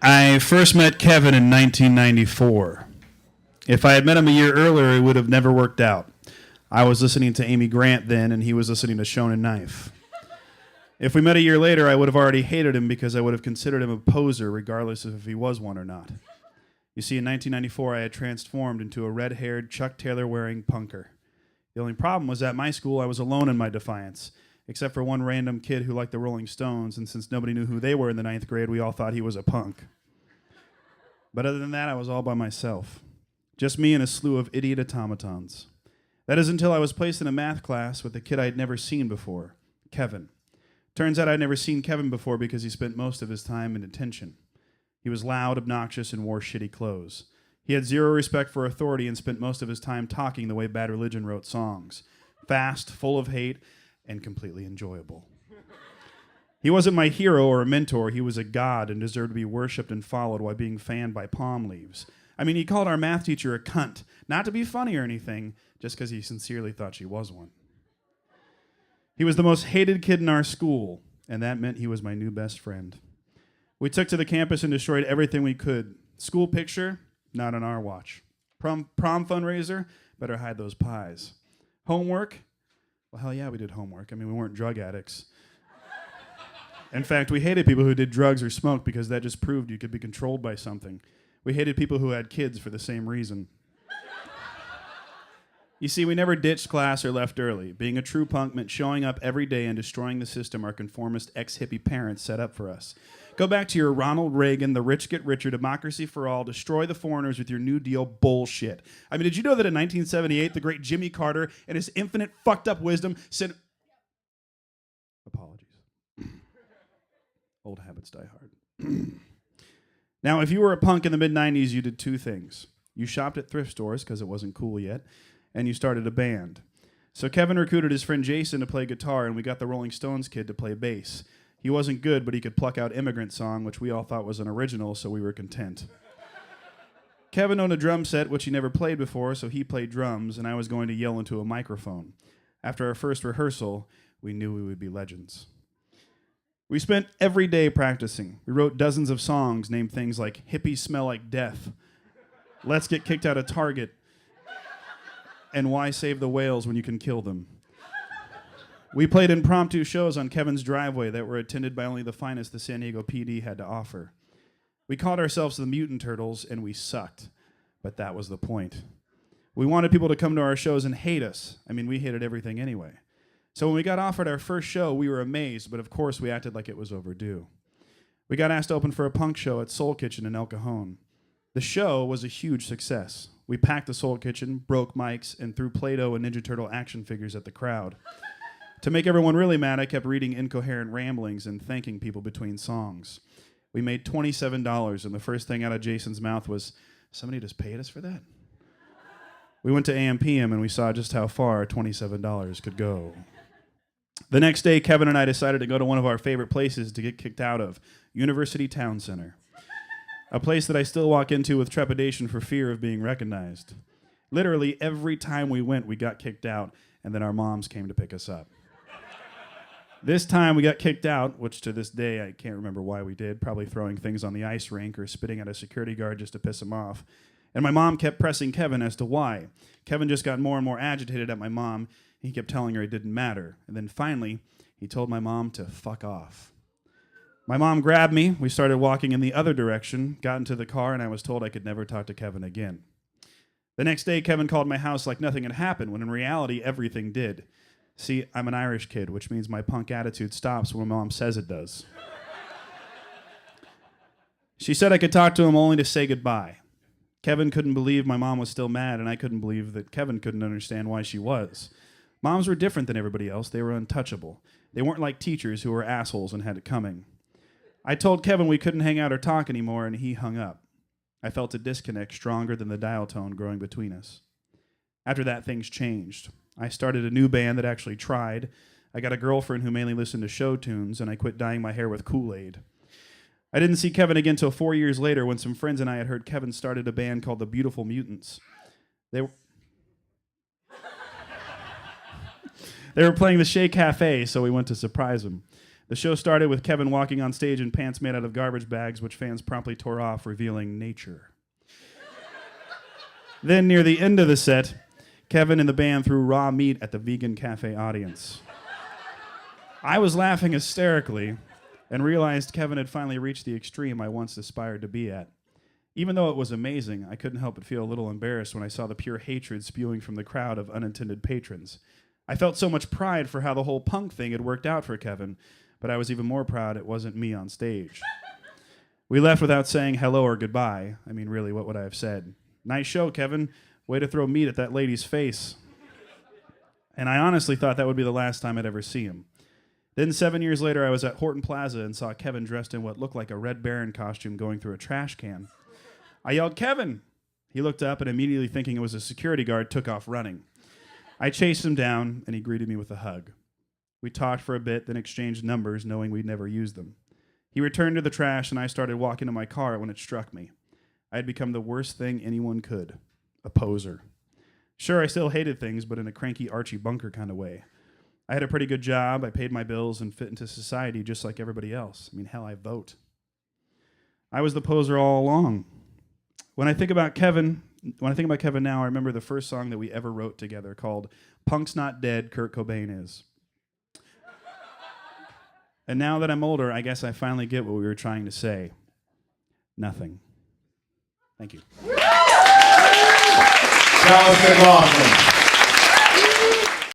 I first met Kevin in 1994. If I had met him a year earlier, it would have never worked out. I was listening to Amy Grant then, and he was listening to Shonen Knife. If we met a year later, I would have already hated him because I would have considered him a poser, regardless of if he was one or not. You see, in 1994, I had transformed into a red-haired, Chuck Taylor-wearing punker. The only problem was at my school, I was alone in my defiance, except for one random kid who liked the Rolling Stones, and since nobody knew who they were in the 9th grade, we all thought he was a punk. But other than that, I was all by myself. Just me and a slew of idiot automatons. That is until I was placed in a math class with a kid I had never seen before, Kevin. Turns out I'd never seen Kevin before because he spent most of his time in detention. He was loud, obnoxious, and wore shitty clothes. He had zero respect for authority and spent most of his time talking the way Bad Religion wrote songs. Fast, full of hate, and completely enjoyable. He wasn't my hero or a mentor. He was a god and deserved to be worshipped and followed while being fanned by palm leaves. I mean, he called our math teacher a cunt, not to be funny or anything, just because he sincerely thought she was one. He was the most hated kid in our school, and that meant he was my new best friend. We took to the campus and destroyed everything we could. School picture? Not on our watch. Prom fundraiser? Better hide those pies. Homework? Well, hell yeah, we did homework. I mean, we weren't drug addicts. In fact, we hated people who did drugs or smoked because that just proved you could be controlled by something. We hated people who had kids for the same reason. You see, we never ditched class or left early. Being a true punk meant showing up every day and destroying the system our conformist ex-hippie parents set up for us. Go back to your Ronald Reagan, the rich get richer, democracy for all, destroy the foreigners with your New Deal bullshit. I mean, did you know that in 1978, the great Jimmy Carter, in his infinite fucked up wisdom, said... Apologies. Old habits die hard. Now, if you were a punk in the mid-90s, you did two things. You shopped at thrift stores because it wasn't cool yet, and you started a band. So Kevin recruited his friend Jason to play guitar, and we got the Rolling Stones kid to play bass. He wasn't good, but he could pluck out Immigrant Song, which we all thought was an original, so we were content. Kevin owned a drum set, which he never played before, so he played drums, and I was going to yell into a microphone. After our first rehearsal, we knew we would be legends. We spent every day practicing. We wrote dozens of songs named things like Hippies Smell Like Death, Let's Get Kicked Out of Target, and Why Save the Whales When You Can Kill Them. We played impromptu shows on Kevin's driveway that were attended by only the finest the San Diego PD had to offer. We called ourselves the Mutant Turtles, and we sucked, but that was the point. We wanted people to come to our shows and hate us. I mean, we hated everything anyway. So when we got offered our first show, we were amazed, but of course we acted like it was overdue. We got asked to open for a punk show at Soul Kitchen in El Cajon. The show was a huge success. We packed the Soul Kitchen, broke mics, and threw Play-Doh and Ninja Turtle action figures at the crowd. To make everyone really mad, I kept reading incoherent ramblings and thanking people between songs. We made $27, and the first thing out of Jason's mouth was, "Somebody just paid us for that?" We went to AM/PM, and we saw just how far $27 could go. The next day, Kevin and I decided to go to one of our favorite places to get kicked out of, University Town Center. A place that I still walk into with trepidation for fear of being recognized. Literally, every time we went, we got kicked out, and then our moms came to pick us up. This time we got kicked out, which to this day I can't remember why we did, probably throwing things on the ice rink or spitting at a security guard just to piss him off. And my mom kept pressing Kevin as to why. Kevin just got more and more agitated at my mom. He kept telling her it didn't matter. And then finally, he told my mom to fuck off. My mom grabbed me. We started walking in the other direction, got into the car, and I was told I could never talk to Kevin again. The next day, Kevin called my house like nothing had happened, when in reality, everything did. See, I'm an Irish kid, which means my punk attitude stops when my mom says it does. She said I could talk to him only to say goodbye. Kevin couldn't believe my mom was still mad, and I couldn't believe that Kevin couldn't understand why she was. Moms were different than everybody else. They were untouchable. They weren't like teachers who were assholes and had it coming. I told Kevin we couldn't hang out or talk anymore, and he hung up. I felt a disconnect stronger than the dial tone growing between us. After that, things changed. I started a new band that actually tried. I got a girlfriend who mainly listened to show tunes, and I quit dyeing my hair with Kool-Aid. I didn't see Kevin again until 4 years later when some friends and I had heard Kevin started a band called the Beautiful Mutants. They were playing the Shea Cafe, so we went to surprise him. The show started with Kevin walking on stage in pants made out of garbage bags, which fans promptly tore off, revealing nature. Then, near the end of the set, Kevin and the band threw raw meat at the vegan cafe audience. I was laughing hysterically and realized Kevin had finally reached the extreme I once aspired to be at. Even though it was amazing, I couldn't help but feel a little embarrassed when I saw the pure hatred spewing from the crowd of unintended patrons. I felt so much pride for how the whole punk thing had worked out for Kevin, but I was even more proud it wasn't me on stage. We left without saying hello or goodbye. I mean, really, what would I have said? Nice show, Kevin. Way to throw meat at that lady's face. And I honestly thought that would be the last time I'd ever see him. Then 7 years later, I was at Horton Plaza and saw Kevin dressed in what looked like a Red Baron costume going through a trash can. I yelled, "Kevin!" He looked up and immediately thinking it was a security guard, took off running. I chased him down and he greeted me with a hug. We talked for a bit, then exchanged numbers, knowing we'd never use them. He returned to the trash and I started walking to my car when it struck me. I had become the worst thing anyone could, a poser. Sure, I still hated things, but in a cranky Archie Bunker kind of way. I had a pretty good job, I paid my bills, and fit into society just like everybody else. I mean, hell, I vote. I was the poser all along. When I think about Kevin now, I remember the first song that we ever wrote together called "Punk's Not Dead, Kurt Cobain Is." And now that I'm older, I guess I finally get what we were trying to say. Nothing. Thank you. That was McLaughlin.